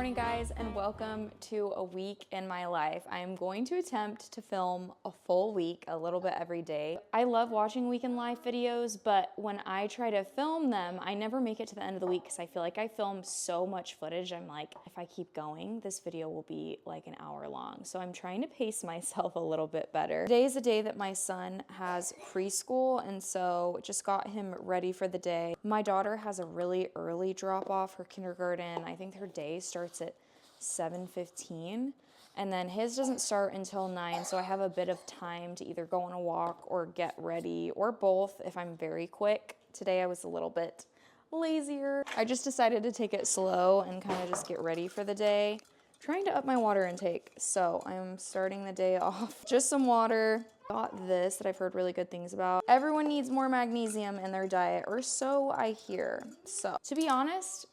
morning, guys, and welcome to a week in my life. I am going to attempt to film a full week, a little bit every day. I love watching week in life videos, but when I try to film them, I never make it to the end of the week because I feel like I film so much footage. I'm like, if I keep going, this video will be like an hour long. So I'm trying to pace myself a little bit better. Today is the day that my son has preschool, and so just got him ready for the day. My daughter has a really early drop off, her kindergarten. I think her day starts at 7:15, and then his doesn't start until 9, so I have a bit of time to either go on a walk or get ready, or both if I'm very quick. Today I was a little bit lazier. I just decided to take it slow and kind of just get ready for the day. Trying to up my water intake, so I'm starting the day off. Just some water. Got this that I've heard really good things about. Everyone needs more magnesium in their diet, or so I hear. So, to be honest,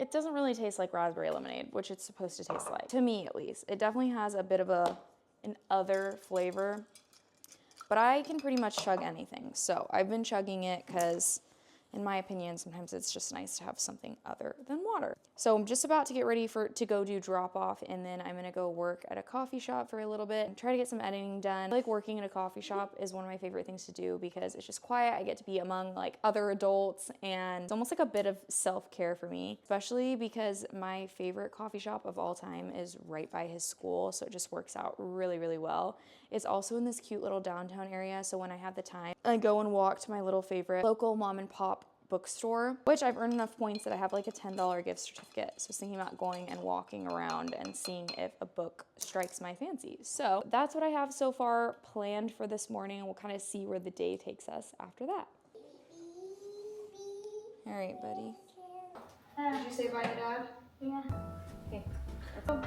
it doesn't really taste like raspberry lemonade, which it's supposed to taste like, to me at least. It definitely has a bit of an other flavor, but I can pretty much chug anything. So I've been chugging it because, in my opinion, sometimes it's just nice to have something other than water. So I'm just about to get ready to go do drop off, and then I'm gonna go work at a coffee shop for a little bit and try to get some editing done. I feel like working at a coffee shop is one of my favorite things to do because it's just quiet. I get to be among like other adults, and it's almost like a bit of self-care for me, especially because my favorite coffee shop of all time is right by his school, so it just works out really, really well. It's also in this cute little downtown area, so when I have the time, I go and walk to my little favorite local mom and pop bookstore, which I've earned enough points that I have like a $10 gift certificate. So I was thinking about going and walking around and seeing if a book strikes my fancy. So that's what I have so far planned for this morning, and we'll kind of see where the day takes us after that. All right, buddy. Did you say bye to Dad? Yeah. Okay, let's go.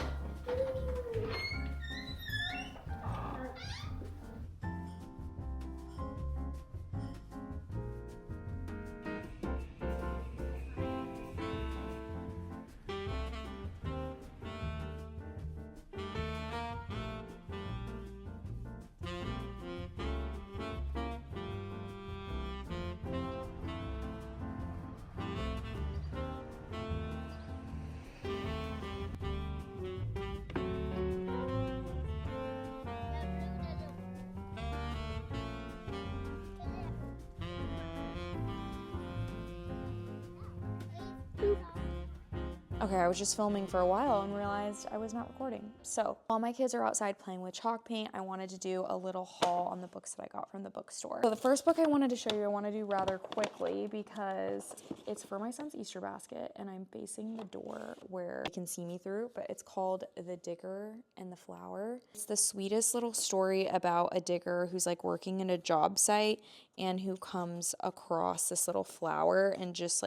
Okay, I was just filming for a while and realized I was not recording. So while my kids are outside playing with chalk paint, I wanted to do a little haul on the books that I got from the bookstore. So the first book I wanted to show you, I want to do rather quickly because it's for my son's Easter basket, and I'm facing the door where you can see me through, but it's called The Digger and the Flower. It's the sweetest little story about a digger who's like working in a job site and who comes across this little flower and just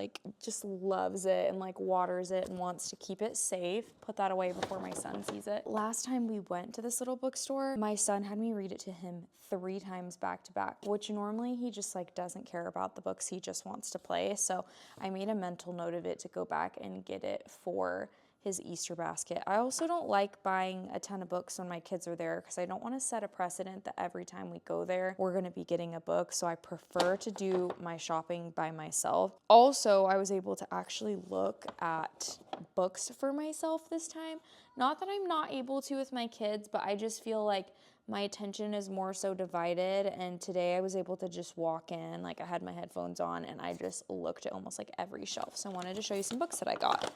loves it and like waters it and wants to keep it safe. Put that away before my son sees it. Last time we went to this little bookstore, my son had me read it to him 3 times back to back, which normally he just like doesn't care about the books, he just wants to play. So I made a mental note of it to go back and get it for his Easter basket. I also don't like buying a ton of books when my kids are there because I don't want to set a precedent that every time we go there, we're going to be getting a book. So I prefer to do my shopping by myself. Also, I was able to actually look at books for myself this time. Not that I'm not able to with my kids, but I just feel like my attention is more so divided, and today I was able to just walk in, like I had my headphones on, and I just looked at almost like every shelf. So I wanted to show you some books that I got.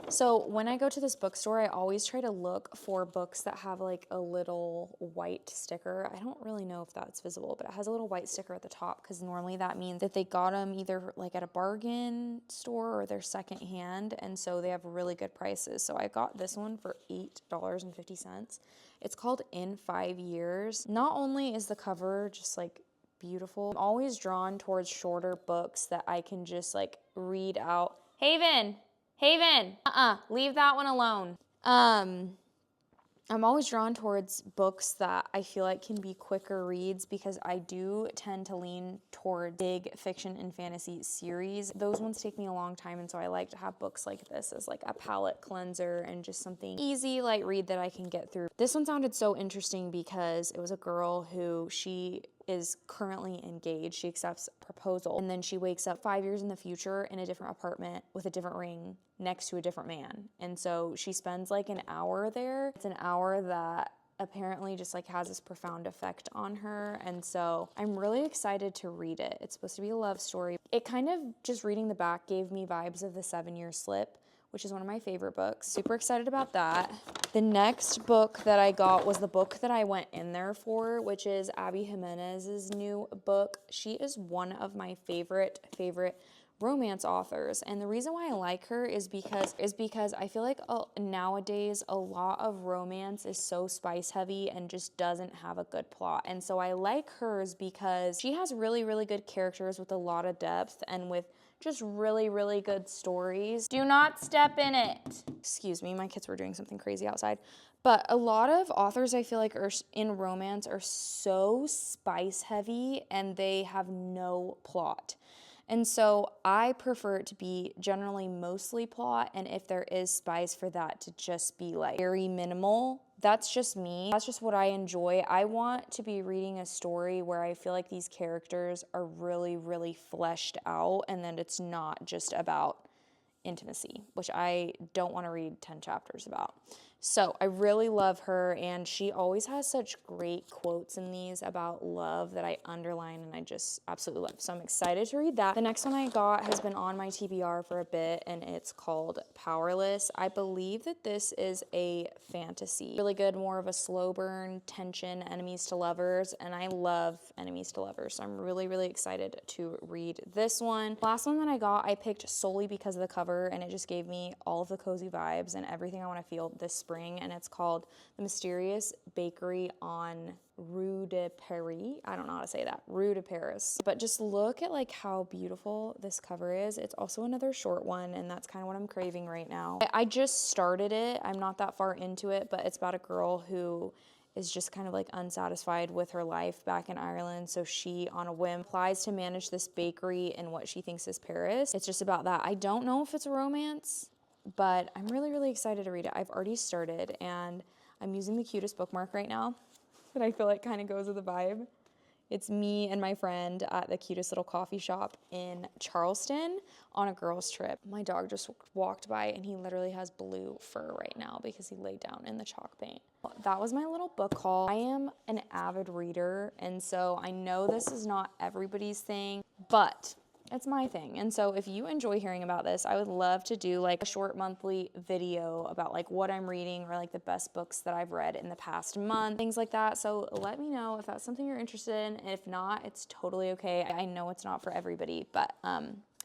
So when I go to this bookstore, I always try to look for books that have like a little white sticker. I don't really know if that's visible, but it has a little white sticker at the top because normally that means that they got them either like at a bargain store or they're secondhand, and so they have really good prices. So I got this one for $8.50. It's called In 5 Years. Not only is the cover just like beautiful, I'm always drawn towards shorter books that I can just like read out. Haven, leave that one alone. I'm always drawn towards books that I feel like can be quicker reads because I do tend to lean toward big fiction and fantasy series. Those ones take me a long time, and so I like to have books like this as like a palate cleanser and just something easy, light read that I can get through. This one sounded so interesting because it was a girl who she is currently engaged. She accepts a proposal, and then she wakes up 5 years in the future in a different apartment with a different ring next to a different man. And so she spends like an hour there. It's an hour that apparently just like has this profound effect on her. And so I'm really excited to read it. It's supposed to be a love story. It kind of, just reading the back, gave me vibes of The 7-Year Slip, which is one of my favorite books. Super excited about that. The next book that I got was the book that I went in there for, which is Abby Jimenez's new book. She is one of my favorite romance authors, and the reason why I like her is because I feel like nowadays a lot of romance is so spice heavy and just doesn't have a good plot. And so I like hers because she has really good characters with a lot of depth and with just really good stories. Do not step in it. Excuse me, my kids were doing something crazy outside. But a lot of authors I feel like are in romance are so spice heavy and they have no plot. And so I prefer it to be generally mostly plot, and if there is spice, for that to just be like very minimal. That's just me. That's just what I enjoy. I want to be reading a story where I feel like these characters are really fleshed out, and then it's not just about intimacy, which I don't want to read 10 chapters about. So I really love her, and she always has such great quotes in these about love that I underline and I just absolutely love. So I'm excited to read that. The next one I got has been on my TBR for a bit, and it's called Powerless. I believe that this is a fantasy. Really good, more of a slow burn, tension, enemies to lovers, and I love enemies to lovers. So I'm really excited to read this one. Last one that I got, I picked solely because of the cover, and it just gave me all of the cozy vibes and everything I want to feel this spring, and it's called The Mysterious Bakery on Rue de Paris. I don't know how to say that. Rue de Paris. But just look at like how beautiful this cover is. It's also another short one, and that's kind of what I'm craving right now. I just started it. I'm not that far into it, but it's about a girl who is just kind of like unsatisfied with her life back in Ireland. So she, on a whim, applies to manage this bakery in what she thinks is Paris. It's just about that. I don't know if it's a romance, but I'm really excited to read it. I've already started, and I'm using the cutest bookmark right now that I feel like kind of goes with the vibe. It's me and my friend at the cutest little coffee shop in Charleston on a girls' trip. My dog just walked by, and he literally has blue fur right now because he laid down in the chalk paint. That was my little book haul. I am an avid reader, and so I know this is not everybody's thing, but it's my thing. And so if you enjoy hearing about this, I would love to do like a short monthly video about like what I'm reading or like the best books that I've read in the past month, things like that. So let me know if that's something you're interested in. And if not, it's totally okay. I know it's not for everybody, but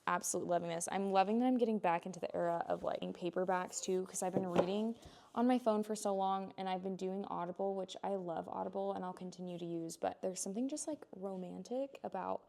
absolutely loving this. I'm loving that I'm getting back into the era of like paperbacks too, because I've been reading on my phone for so long, and I've been doing Audible, which I love Audible and I'll continue to use, but there's something just like romantic about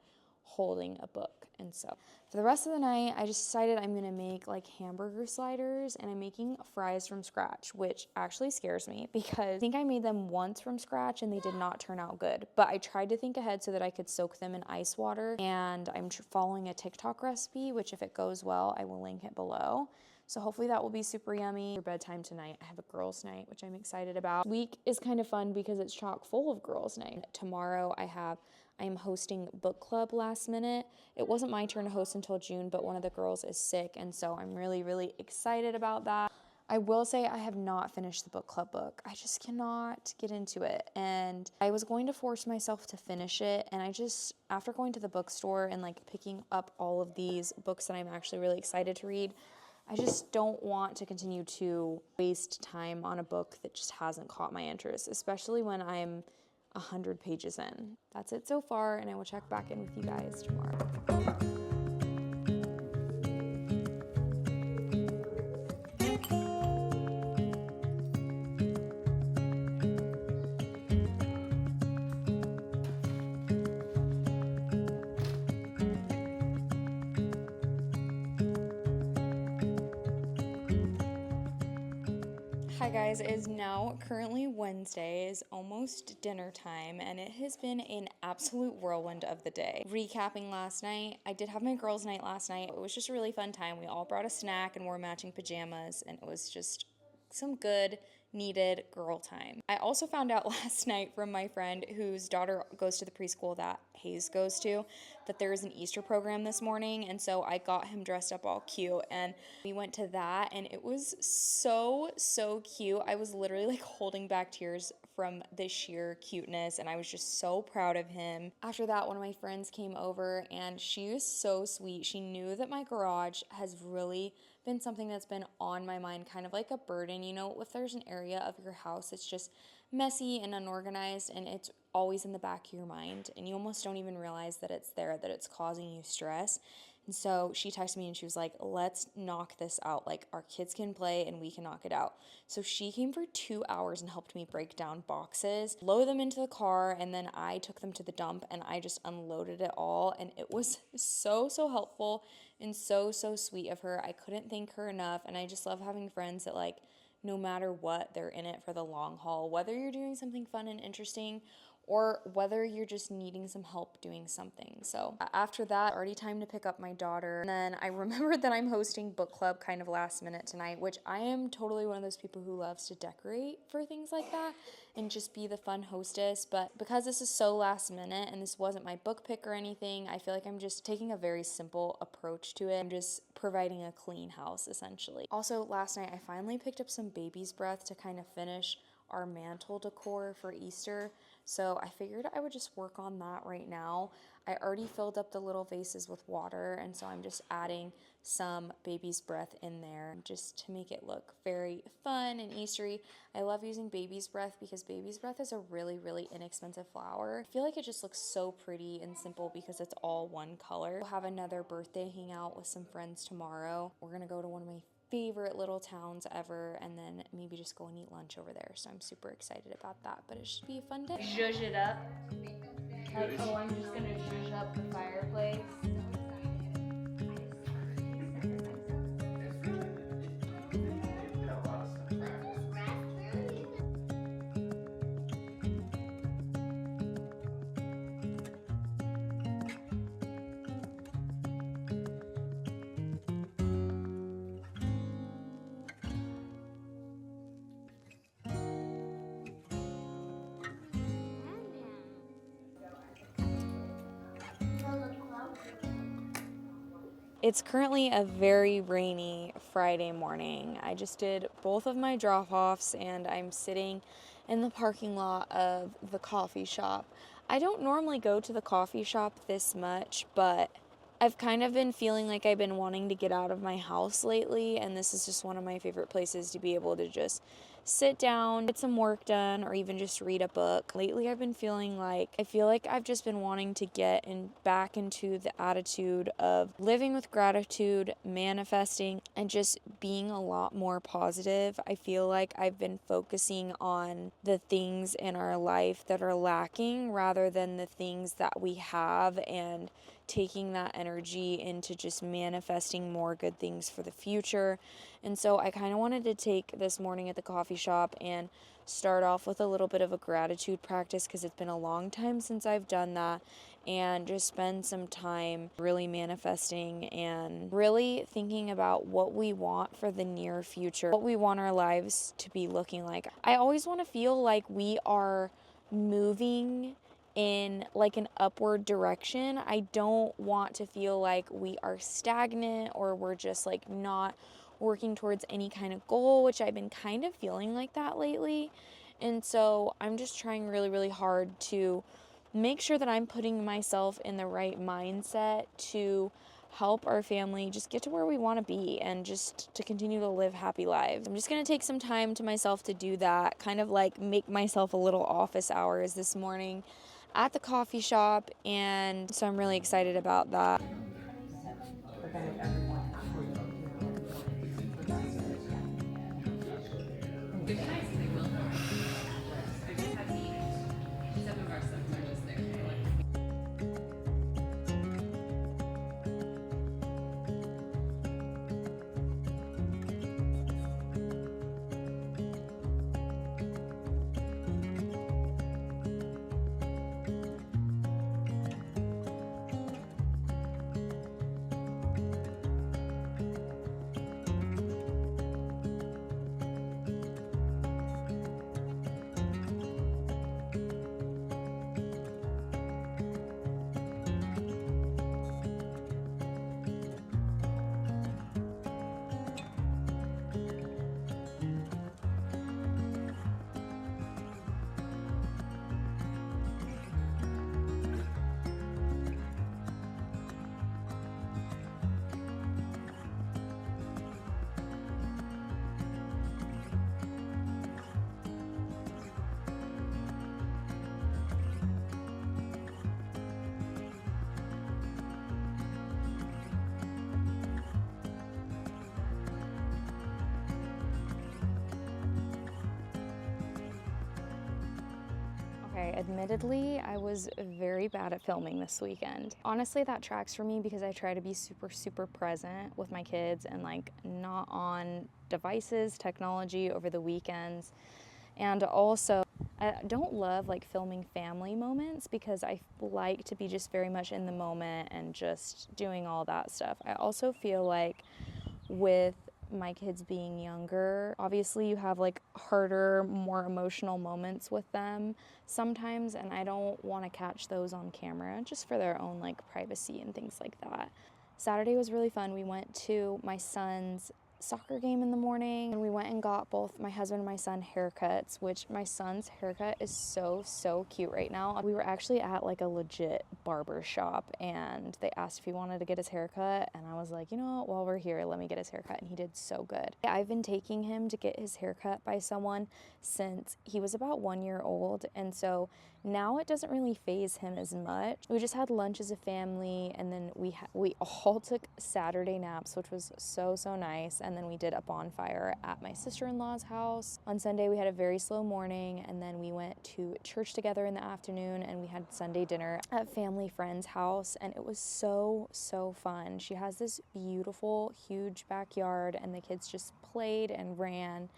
holding a book. And so for the rest of the night, I just decided I'm gonna make like hamburger sliders, and I'm making fries from scratch, which actually scares me because I think I made them once from scratch and they did not turn out good. But I tried to think ahead so that I could soak them in ice water, and I'm following a TikTok recipe, which if it goes well, I will link it below. So hopefully that will be super yummy. For bedtime tonight, I have a girls' night, which I'm excited about. Week is kind of fun because it's chock full of girls' night. Tomorrow I am hosting book club last minute. It wasn't my turn to host until June, but one of the girls is sick, and so I'm really excited about that. I will say I have not finished the book club book. I just cannot get into it, and I was going to force myself to finish it, and I just, after going to the bookstore and like picking up all of these books that I'm actually really excited to read, I just don't want to continue to waste time on a book that just hasn't caught my interest, especially when I'm 100 pages in. That's it so far, and I will check back in with you guys tomorrow. Hi guys, it is now currently Wednesday, it's almost dinner time, and it has been an absolute whirlwind of the day. Recapping last night, I did have my girls' night last night. It was just a really fun time. We all brought a snack and wore matching pajamas, and it was just some good needed girl time. I also found out last night from my friend whose daughter goes to the preschool that Hayes goes to that there is an Easter program this morning, and so I got him dressed up all cute and we went to that, and it was so cute. I was literally like holding back tears from the sheer cuteness, and I was just so proud of him. After that, one of my friends came over and she was so sweet. She knew that my garage has really been something that's been on my mind, kind of like a burden. You know, if there's an area of your house that's just messy and unorganized and it's always in the back of your mind and you almost don't even realize that it's there, that it's causing you stress. And so she texted me and she was like, let's knock this out. Like, our kids can play and we can knock it out. So she came for 2 hours and helped me break down boxes, load them into the car, and then I took them to the dump and I just unloaded it all. And it was so helpful and so sweet of her. I couldn't thank her enough. And I just love having friends that, like, no matter what, they're in it for the long haul. Whether you're doing something fun and interesting or whether you're just needing some help doing something. So after that, already time to pick up my daughter. And then I remembered that I'm hosting book club kind of last minute tonight, which I am totally one of those people who loves to decorate for things like that and just be the fun hostess. But because this is so last minute and this wasn't my book pick or anything, I feel like I'm just taking a very simple approach to it. I'm just providing a clean house essentially. Also, last night I finally picked up some baby's breath to kind of finish our mantle decor for Easter. So I figured I would just work on that right now. I already filled up the little vases with water, and so I'm just adding some baby's breath in there just to make it look very fun and Eastery. I love using baby's breath because baby's breath is a really inexpensive flower. I feel like it just looks so pretty and simple because it's all one color. We'll have another birthday hangout with some friends tomorrow. We're gonna go to one of my favorite little towns ever and then maybe just go and eat lunch over there. So I'm super excited about that, but it should be a fun day. Zhuzh it up. Like, oh, I'm just gonna zhuzh up the fireplace. It's currently a very rainy Friday morning. I just did both of my drop-offs and I'm sitting in the parking lot of the coffee shop. I don't normally go to the coffee shop this much, but I've kind of been feeling like I've been wanting to get out of my house lately, and this is just one of my favorite places to be able to just sit down, get some work done, or even just read a book. Lately, I've been feeling like, I feel like I've just been wanting to get back into the attitude of living with gratitude, manifesting, and just being a lot more positive. I feel like I've been focusing on the things in our life that are lacking rather than the things that we have, and taking that energy into just manifesting more good things for the future. And so I kind of wanted to take this morning at the coffee shop and start off with a little bit of a gratitude practice because it's been a long time since I've done that, and just spend some time really manifesting and really thinking about what we want for the near future, what we want our lives to be looking like. I always want to feel like we are moving in like an upward direction. I don't want to feel like we are stagnant or we're just like not working towards any kind of goal, which I've been kind of feeling like that lately. And so I'm just trying really hard to make sure that I'm putting myself in the right mindset to help our family just get to where we want to be and just to continue to live happy lives. I'm just going to take some time to myself to do that, kind of like make myself a little office hours this morning at the coffee shop, and so I'm really excited about that. Admittedly, I was very bad at filming this weekend. Honestly, that tracks for me because I try to be super present with my kids and like not on devices, technology over the weekends. And also, I don't love like filming family moments because I like to be just very much in the moment and just doing all that stuff. I also feel like with my kids being younger, obviously you have like harder, more emotional moments with them sometimes, and I don't want to catch those on camera just for their own like privacy and things like that. Saturday was really fun. We went to my son's soccer game in the morning, and we went and got both my husband and my son haircuts, which my son's haircut is so cute right now. We were actually at like a legit barber shop, and they asked if he wanted to get his haircut, and I was like, you know what, while we're here, let me get his haircut, and he did so good. I've been taking him to get his haircut by someone since he was about 1 year old, and so now it doesn't really faze him as much. We just had lunch as a family, and then we all took Saturday naps, which was so nice. And then we did a bonfire at my sister-in-law's house. On Sunday, we had a very slow morning, and then we went to church together in the afternoon, and we had Sunday dinner at family friend's house, and it was so fun. She has this beautiful, huge backyard, and the kids just played and ran.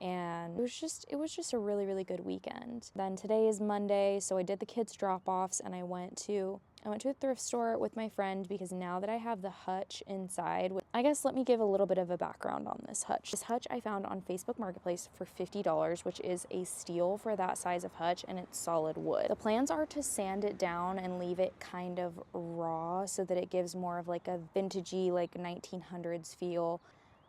And it was just a really good weekend. Then today is Monday, so I did the kids drop-offs, and I went to a thrift store with my friend because now that I have the hutch inside, I guess let me give a little bit of a background on this hutch. This hutch I found on Facebook Marketplace for $50, which is a steal for that size of hutch, and it's solid wood. The plans are to sand it down and leave it kind of raw so that it gives more of like a vintagey, like 1900s feel.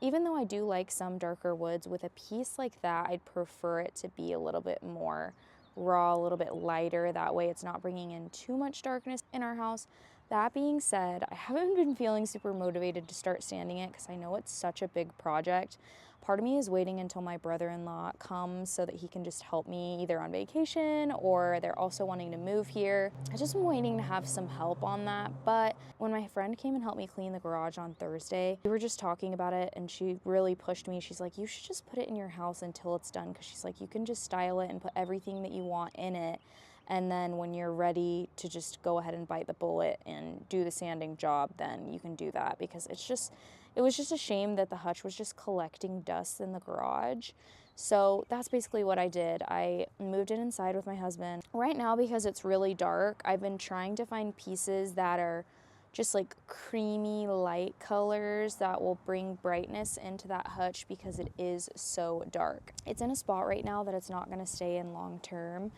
Even though I do like some darker woods, with a piece like that, I'd prefer it to be a little bit more raw, a little bit lighter. That way it's not bringing in too much darkness in our house. That being said, I haven't been feeling super motivated to start sanding it because I know it's such a big project. Part of me is waiting until my brother-in-law comes so that he can just help me either on vacation, or they're also wanting to move here. I just am waiting to have some help on that. But when my friend came and helped me clean the garage on Thursday, we were just talking about it, and she really pushed me. She's like, you should just put it in your house until it's done, because she's like, you can just style it and put everything that you want in it. And then when you're ready to just go ahead and bite the bullet and do the sanding job, then you can do that, because it was just a shame that the hutch was just collecting dust in the garage. So that's basically what I did. I moved it inside with my husband. Right now, because it's really dark, I've been trying to find pieces that are just like creamy light colors that will bring brightness into that hutch because it is so dark. It's in a spot right now that it's not going to stay in long term.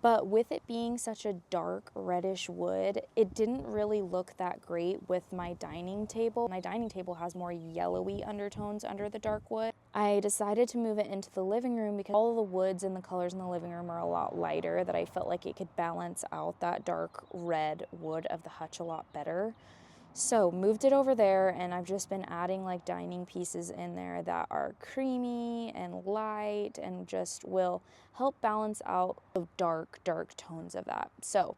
But with it being such a dark reddish wood, it didn't really look that great with my dining table. My dining table has more yellowy undertones under the dark wood. I decided to move it into the living room because all of the woods and the colors in the living room are a lot lighter, that I felt like it could balance out that dark red wood of the hutch a lot better. So moved it over there, and I've just been adding like dining pieces in there that are creamy and light and just will help balance out the dark tones of that. So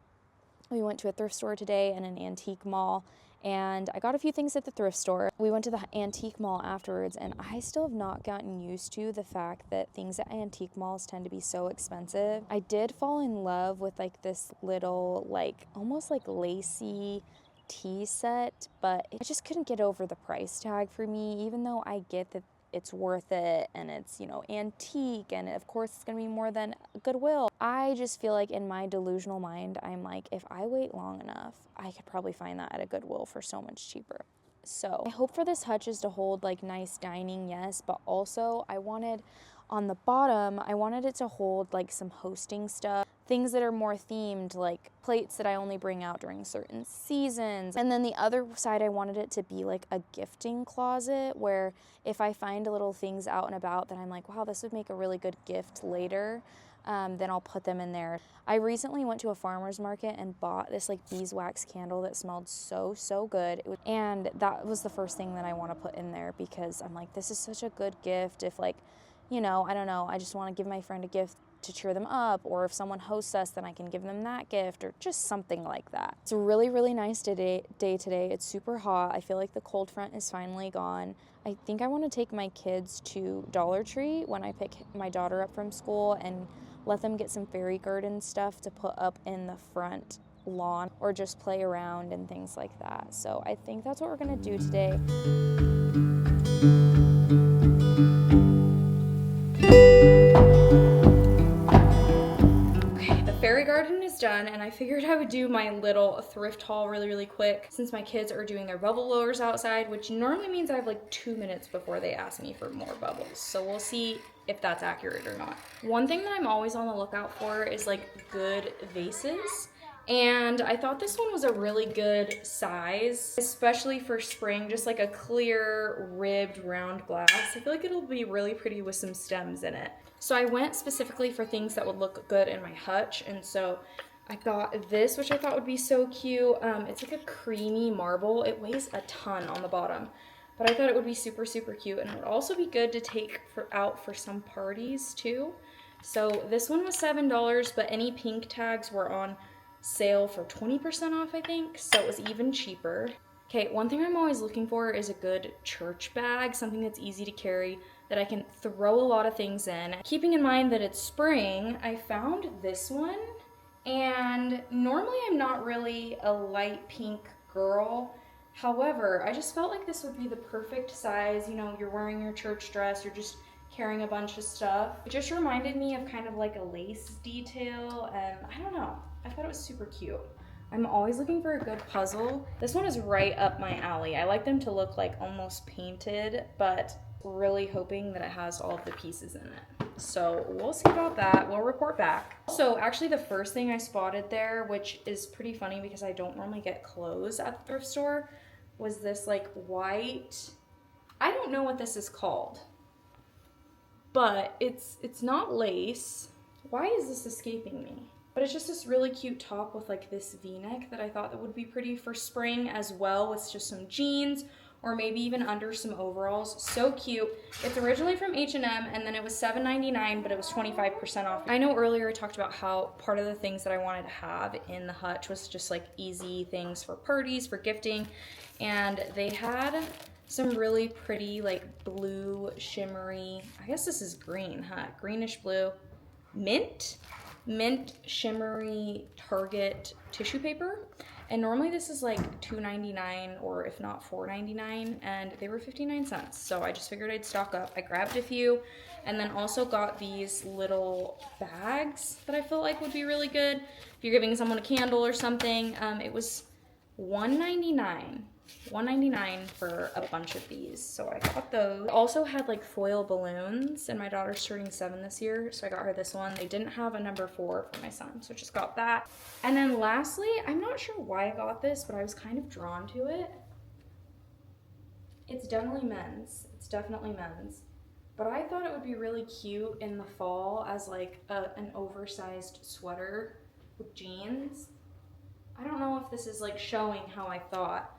we went to a thrift store today and an antique mall, and I got a few things at the thrift store. We went to the antique mall afterwards, and I still have not gotten used to the fact that things at antique malls tend to be so expensive. I did fall in love with like this little like almost like lacy tea set, but I just couldn't get over the price tag for me, even though I get that it's worth it and it's, you know, antique, and of course it's gonna be more than Goodwill. I just feel like in my delusional mind, I'm like, if I wait long enough, I could probably find that at a Goodwill for so much cheaper. So I hope for this hutch is to hold like nice dining, yes, but also I wanted on the bottom, I wanted it to hold like some hosting stuff, things that are more themed, like plates that I only bring out during certain seasons. And then the other side, I wanted it to be like a gifting closet, where if I find little things out and about that I'm like, wow, this would make a really good gift later, then I'll put them in there. I recently went to a farmer's market and bought this like beeswax candle that smelled so good. And that was the first thing that I want to put in there, because I'm like, this is such a good gift. If like, you know, I don't know, I just want to give my friend a gift to cheer them up, or if someone hosts us, then I can give them that gift, or just something like that. It's a really nice day today. It's super hot. I feel like the cold front is finally gone. I think I want to take my kids to Dollar Tree when I pick my daughter up from school, and let them get some fairy garden stuff to put up in the front lawn or just play around and things like that. So I think that's what we're gonna do today. Fairy garden is done, and I figured I would do my little thrift haul really quick since my kids are doing their bubble blowers outside, which normally means I have like 2 minutes before they ask me for more bubbles. So we'll see if that's accurate or not. One thing that I'm always on the lookout for is like good vases. And I thought this one was a really good size, especially for spring, just like a clear ribbed round glass. I feel like it'll be really pretty with some stems in it. So I went specifically for things that would look good in my hutch, and so I got this, which I thought would be so cute. It's like a creamy marble. It weighs a ton on the bottom, but I thought it would be super cute, and it would also be good to take out for some parties too. So this one was $7, but any pink tags were on sale for 20% off, I think, so it was even cheaper. Okay, one thing I'm always looking for is a good church bag, something that's easy to carry, that I can throw a lot of things in. Keeping in mind that it's spring, I found this one, and normally I'm not really a light pink girl. However, I just felt like this would be the perfect size. You know, you're wearing your church dress, you're just carrying a bunch of stuff. It just reminded me of kind of like a lace detail, and I don't know, I thought it was super cute. I'm always looking for a good puzzle. This one is right up my alley. I like them to look like almost painted, but really hoping that it has all of the pieces in it. So we'll see about that. We'll report back. So actually the first thing I spotted there, which is pretty funny because I don't normally get clothes at the thrift store, was this like white, I don't know what this is called, but it's not lace. Why is this escaping me? But it's just this really cute top with like this V-neck that I thought that would be pretty for spring as well, with just some jeans or maybe even under some overalls. So cute. It's originally from H&M, and then it was $7.99, but it was 25% off. I know earlier I talked about how part of the things that I wanted to have in the hutch was just like easy things for parties, for gifting, and they had some really pretty like blue shimmery, I guess this is green, huh? Greenish blue, mint shimmery Target tissue paper. And normally this is like $2.99 or if not $4.99, and they were 59 cents. So I just figured I'd stock up. I grabbed a few, and then also got these little bags that I felt like would be really good if you're giving someone a candle or something. It was $1.99 for a bunch of these, so I got those. I also had like foil balloons, and my daughter's turning 7 this year, so I got her this one. They didn't have a number 4 for my son, so just got that. And then lastly, I'm not sure why I got this, but I was kind of drawn to it. It's definitely men's. But I thought it would be really cute in the fall as like an oversized sweater with jeans. I don't know if this is like showing how I thought,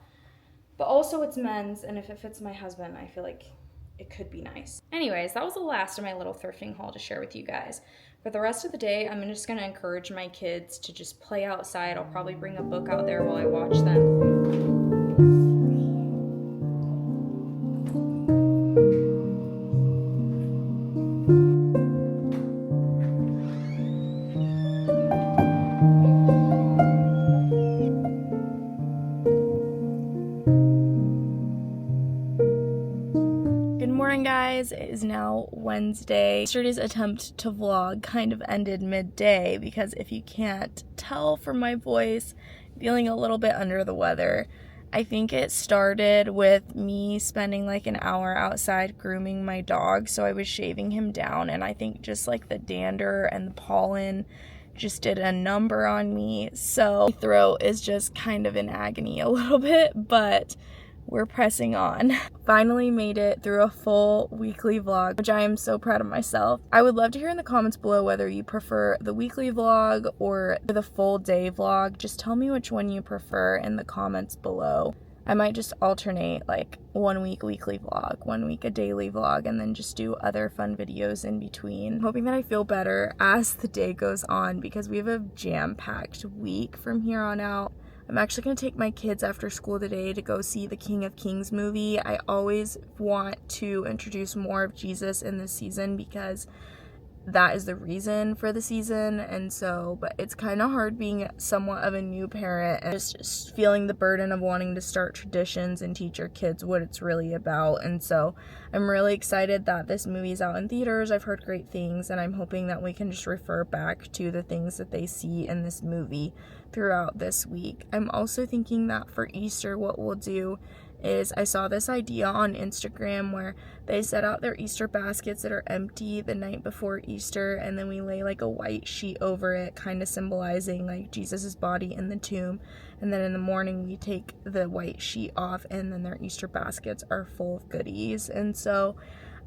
but also it's men's, and if it fits my husband, I feel like it could be nice. Anyways, that was the last of my little thrifting haul to share with you guys. For the rest of the day, I'm just gonna encourage my kids to just play outside. I'll probably bring a book out there while I watch them. Guys, it is now Wednesday. Yesterday's attempt to vlog kind of ended midday because if you can't tell from my voice, I'm feeling a little bit under the weather. I think it started with me spending like an hour outside grooming my dog, so I was shaving him down, and I think just like the dander and the pollen just did a number on me, so my throat is just kind of in agony a little bit, but we're pressing on. Finally made it through a full weekly vlog, which I am so proud of myself. I would love to hear in the comments below whether you prefer the weekly vlog or the full day vlog. Just tell me which one you prefer in the comments below. I might just alternate like 1 week weekly vlog, 1 week a daily vlog, and then just do other fun videos in between. I'm hoping that I feel better as the day goes on because we have a jam-packed week from here on out. I'm actually going to take my kids after school today to go see the King of Kings movie. I always want to introduce more of Jesus in this season because that is the reason for the season. And so, but it's kind of hard being somewhat of a new parent and just feeling the burden of wanting to start traditions and teach your kids what it's really about. And so I'm really excited that this movie's out in theaters. I've heard great things, and I'm hoping that we can just refer back to the things that they see in this movie throughout this week. I'm also thinking that for Easter, what we'll do is, I saw this idea on Instagram where they set out their Easter baskets that are empty the night before Easter, and then we lay like a white sheet over it, kind of symbolizing like Jesus's body in the tomb. And then in the morning we take the white sheet off, and then their Easter baskets are full of goodies. And so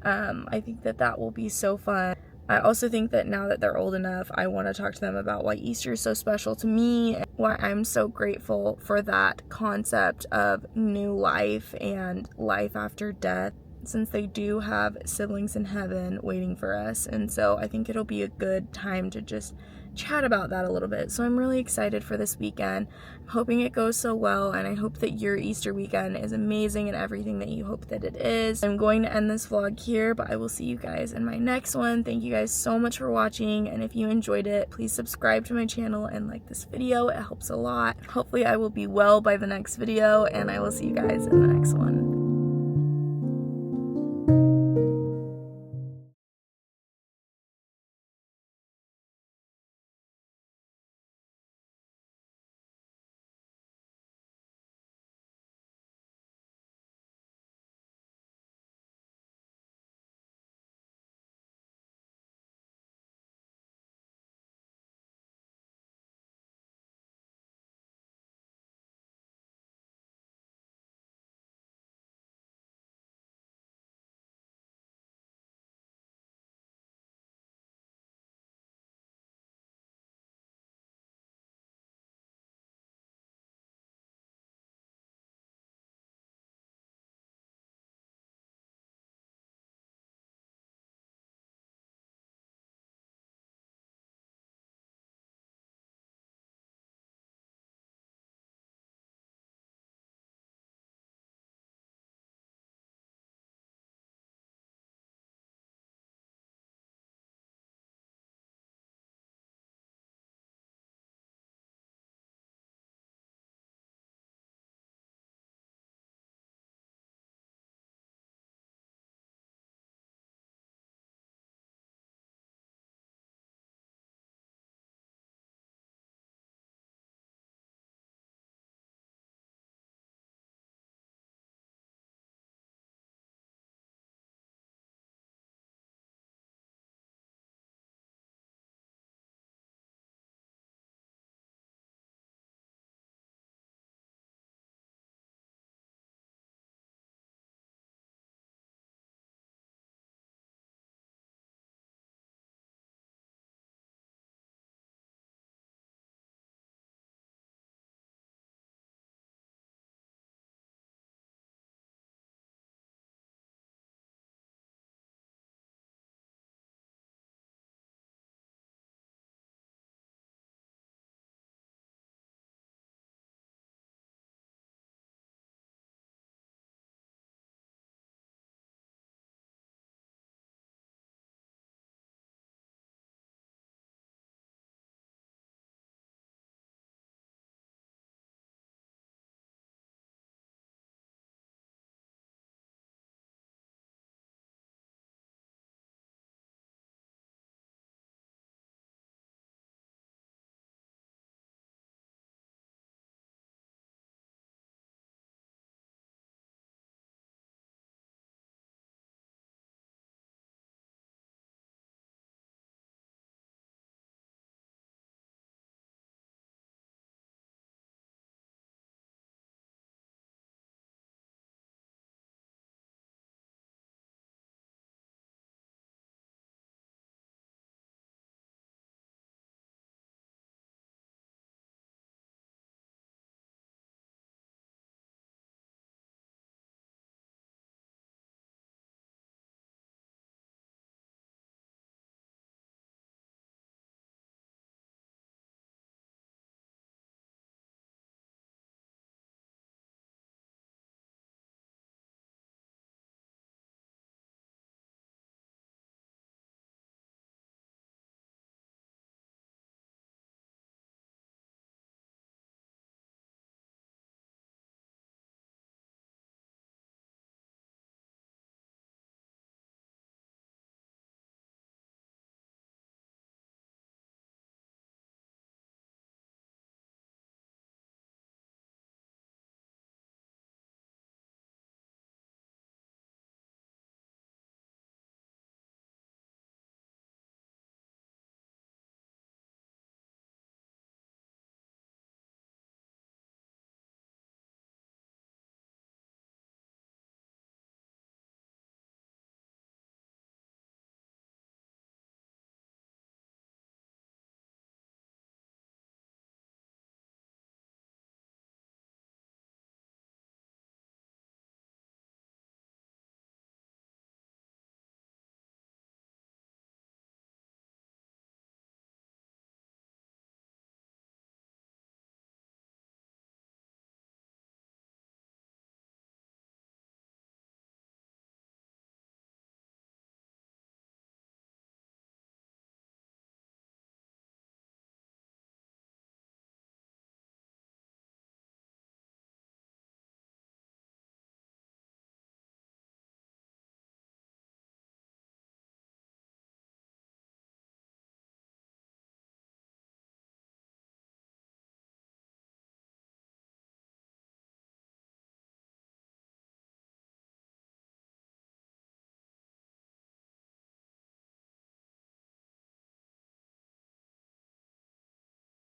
I think that that will be so fun. I also think that now that they're old enough, I want to talk to them about why Easter is so special to me, and why I'm so grateful for that concept of new life and life after death, since they do have siblings in heaven waiting for us. And so I think it'll be a good time to just chat about that a little bit. So I'm really excited for this weekend. I'm hoping it goes so well, and I hope that your Easter weekend is amazing and everything that you hope that it is. I'm going to end this vlog here, but I will see you guys in my next one. Thank you guys so much for watching, and if you enjoyed it, please subscribe to my channel and like this video. It helps a lot. Hopefully I will be well by the next video, and I will see you guys in the next one.